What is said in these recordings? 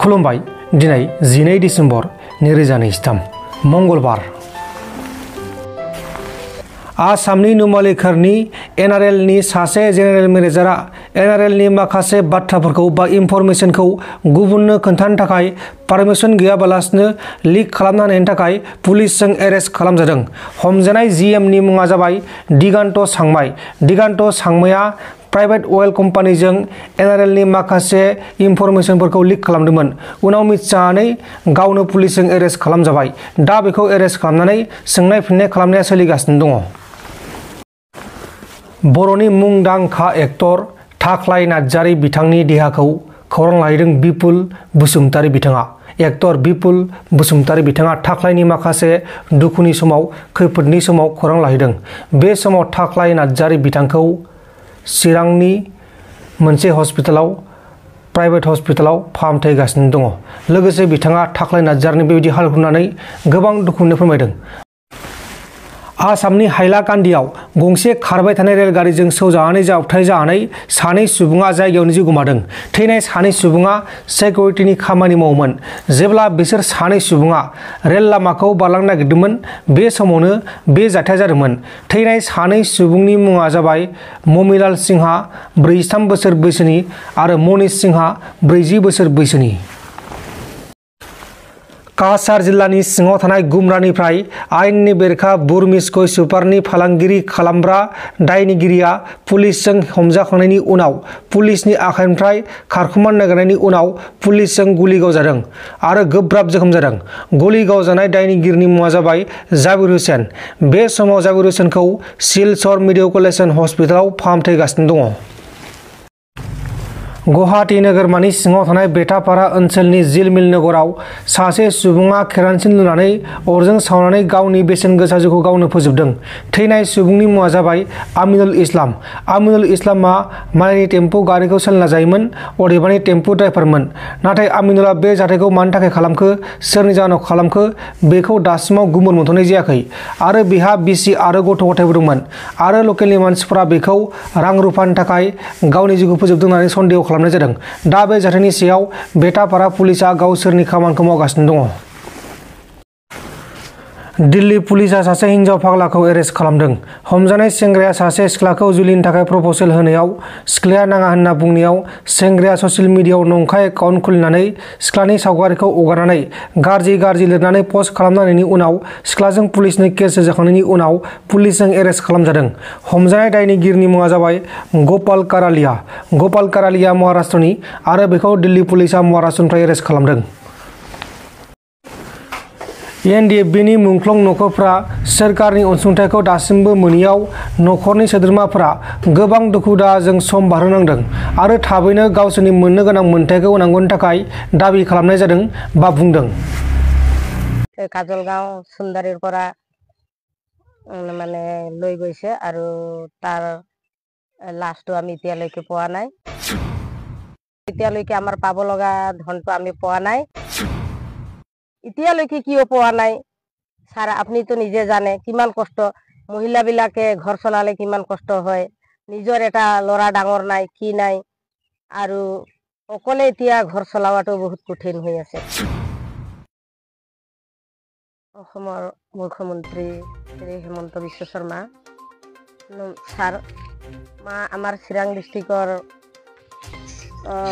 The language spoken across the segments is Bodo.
खुलुमबाय। दिनै 12 डिसेम्बर 2023 मंगलबार। आसामनि नुमालीगढ़नि एनआरएलनि सासे जेनेरेल मेनेजारआ एनआरएलनि माखासे बाथ्राफोरखौ बा इनफरमेशनखौ गुबुननो खोन्थानो थाखाय पारमिशन गैयाबालासिनो लिक खालामनो हानायनि थाखाय पुलिसजों एरेस्ट खालामजादों। हमजानाय जीएमनि मुङा जाबाय दिगान्त सांमाई। दिगान्त सांमाईआ प्राइवेट अइल कम्पानीजों एनआरएलनि माखासे इनफरमेशनफोरखौ लिक खालामदोंमोन। उनाव मिथिजानानै गावनो पुलिसजों एरेस्ट खालामजाबाय। दा बेखौ एरेस्ट खालामनानै सोंनाय फिननाय खालामनाया सोलिगासिनो दङ। बर'नि मुंदांखा एक्टर थाख्लाय नार्जारी बिथांनि देहाखौ खौरां लाहैदों बिपुल बसुमतारी बिथाङा। एक्टर बिपुल बसुमतारी बिथाङा थाख्लायनि माखासे दुखुनि समाव खैफोदनि समाव खौरां लाहैदों। बे समाव थाख्लाय नार्जारी बिथांखौ चिरांनि मोनसे हस्पिटालाव प्राइवेट हस्पिटालाव फाहामथाय होगासिनो दङ। लोगोसे बिथाङा थाख्लाय नार्जारीनि बेबायदि हालखौ नुनानै गोबां दुखु मोननाय फोरमायदों। आसामनि हाइलाकान्दियाव गंसे खारबाय थानाय रेलगारिजों सौजानानै जाब्रबथाय जानानै सानै सुबुङा जायगायावनो जिउ गोमादों। थैनाय सानै सुबुङा सिकिउरिटिनि खामानि मावोमोन। जेब्ला बिसोर सानै सुबुङा रेल लामाखौ बारलांनो नागिरदोंमोन बे समावनो बे जाथाया जादोंमोन। थैनाय सानै सुबुंनि मुङा जाबाय ममिलाल सिंहआ 43 बोसोर बैसोनि आरो मनीष सिंहआ 40 बोसोर बैसोनि। काछार जिल्लानि सिङाव थानाय गुमरानिफ्राय आयेननि बेरेखा बुरमिस गय सुपारनि फालांगिरि खालामग्रा दायनिगिरिया पुलिसजों हमजाखांनायनि उनाव पुलिसनि आखाइनिफ्राय खारखोमानो नागिरनायनि उनाव पुलिसजों गुलि गावजादों आरो गोब्राब जोखोम जादों। गुलि गावजानाय दायनिगिरिनि मुङा जाबाय जाबिर हुसैन। बे समाव जाबिर हुसैनखौ सिलचर मेडिकेल हस्पिटालाव फाहामथाय होगासिनो दङ। गुवाहाटी नोगोरमानि सिङाव थानाय बेटापारा ओनसोलनि जिलमिल नगराव सासे सुबुङा केरासिन लुनानै अरजों सावनानै गावनि बेसेन गोसा जिउखौ गावनो फोजोबदों। थैनाय सुबुंनि मुङा जाबाय आमिनुल इस्लाम। आमिनुल इस्लामा मालायनि टेम्पो गारिखौ सालायना जायोमोन, अदेबानि टेम्पो ड्राइभारमोन। नाथाय आमिनुलआ बे जाथायखौ मानि थाखाय खालामखो, सोरनि जाहोनाव खालामखो बेखौ दासिमाव गुमुर मोनथ'नाय जायाखै। आरो बेहा बिसि आरो गथ' गथायबो दंमोन आरो लकेलनि मानसिफोरा बेखौ रां रुफानि थाखाय गावनि जिउखौ फोजोबदों होननानै सन्देह खालामनाय जादों। दा बे जाथायनि सायाव बेटापारा पुलिसआ गावसोरनि खामानिखौ मावगासिनो दङ। दिल्ली पुलिसआ सासे हिन्जाव फाग्लाखौ एरेस्ट खालामदों। हमजानाय सेंग्राया सासे सिख्लाखौ जुलिनि थाखाय प्रप'जेल होनायाव सिख्लाया नाङा होनना बुंनायाव सेंग्राया ससियेल मिडियाआव नंखाय एकाउन्ट खुलिनानै सिख्लानि सावगारिखौ हगारनानै गाज्रि लिरनानै पस्ट खालामनायनि उनाव सिख्लाजों पुलिसनो केस होजाखांनायनि उनाव पुलिसजों एरेस्ट खालामजादों। हमजानाय दायनिगिरिनि मुङा जाबाय गपाल कारालिया। गपाल कारालिया महाराष्ट्रनि आरो बेखौ दिल्ली पुलिसआ महाराष्ट्रनिफ्राय एरेस्ट खालामदों। एनडिएफबिनि मुंख्लं नखरफ्रा सोरखारनि अनसुंथाइखौ दासिमबो मोनैयाव नखरनि सोद्रोमाफोरा गोबां दुखु दाहाजों सम बारहोनांदों आरो थाबैनो गावसोरनि मोननो गोनां मोनथायखौ होनांगौनि थाखाय दाबि खालामनाय जादों बा बुंदों। কাজলগাঁও সুন্দৰীৰ পৰা মানে লৈ গৈছে আৰু তাৰ লাষ্টটো আমি এতিয়ালৈকে পোৱা নাই। এতিয়ালৈকে আমাৰ পাব লগা ধনটো আমি পোৱা নাই। এতিয়ালৈকে কিয় পোৱা নাই ছাৰ, আপুনিতো নিজে জানে কিমান কষ্ট মহিলাবিলাকে ঘৰ চলালে কিমান কষ্ট হয়। নিজৰ এটা ল'ৰা ডাঙৰ নাই কি নাই আৰু অকলে এতিয়া ঘৰ চলাৱাটো বহুত কঠিন হৈ আছে। অসমৰ মুখ্যমন্ত্ৰী শ্ৰী হিমন্ত বিশ্ব শৰ্মা ছাৰ আমাৰ চিৰাং ডিষ্ট্ৰিক্টৰ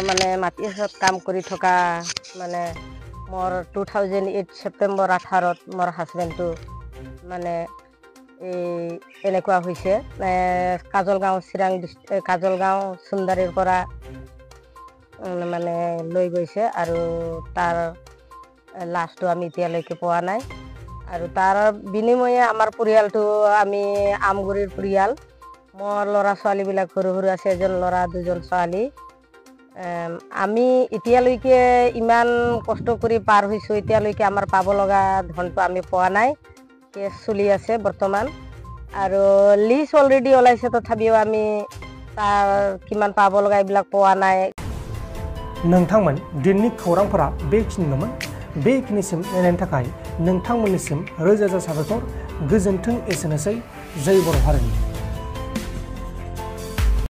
মানে মাটিত কাম কৰি থকা মানে মোৰ 2008 ছেপ্টেম্বৰ 18 মোৰ হাজবেণ্ডটো মানে এনেকুৱা হৈছে। কাজলগাঁও চিৰাং কাজলগাঁও সুন্দৰীৰ পৰা মানে লৈ গৈছে আৰু তাৰ লাষ্টটো আমি এতিয়ালৈকে পোৱা নাই। আৰু তাৰ বিনিময়ে আমাৰ পৰিয়ালটো আমি আমগুৰিৰ পৰিয়াল। মোৰ ল'ৰা ছোৱালীবিলাক সৰু সৰু আছে, এজন ল'ৰা দুজন ছোৱালী। আমি এতিয়ালৈকে ইমান কষ্ট কৰি পাৰ হৈছোঁ, এতিয়ালৈকে আমাৰ পাব লগা ধনটো আমি পোৱা নাই। কেছ চলি আছে বৰ্তমান আৰু লিষ্ট অলৰেডি ওলাইছে, তথাপিও আমি তাৰ কিমান পাব লগা এইবিলাক পোৱা নাই। नोंथांमोन दिननि खौरांफोरा बेखिनिल'मोन। बेखिनिसिम नायनायनि थाखाय नोंथांमोननिसिम रोजा रोजा साबायखर। गोजोन्थों। एसेनोसै। जय बर' हारिनि।